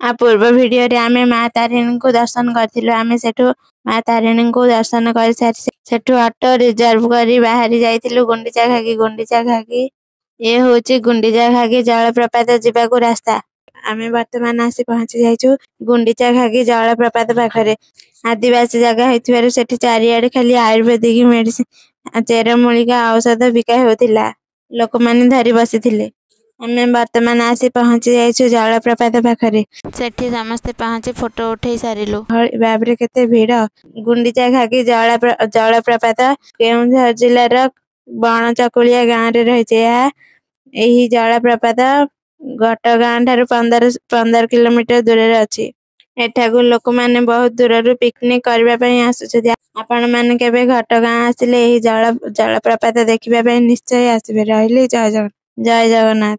आ पूर्व वीडियो रे आमे माँ तारिणी को दर्शन करथिलु। आमे सेठु माँ तारिणी को दर्शन कर सारी सेठु ऑटो रिजर्व करी बाहरी जाइथिलु गुंडीचा घागी। ये होची गुंडीचा घागी जलप्रपात जिबाकू रास्ता। आमे वर्तमान आसी पहुंची जाइछु गुंडीचा घागी जलप्रपात पाखरे। आदिवासी जगह हेतिबारु सेठी चारियाडे खाली आयुर्वेदिक मेडिसिन चेरमूलिका औषध बिका होतिला। लोक माने धरी बसिथिले। आमे वर्तमान आसी पहुंची जाइछु जलप्रपात पाखरे। सेठी समस्ते पहुंची फोटो उठेई सारिलु। बाबरे केते भीड़। गुंडीचा घागी जलप्रपात केउंझर जिल्लार बणचकुलिया गाँव रे रहिছে। एही जलप्रपात घटगाँ ठारू 15 किलोमीटर दूर रे अछि। एठाकू लोक माने बहुत दूररू पिकनिक करबा पई आसुछथि। आपण माने केबे घटगाँ आसिले एही जलप्रपात देखिबा पई निश्चय आसिबे। रहिले जय जगन्नाथ।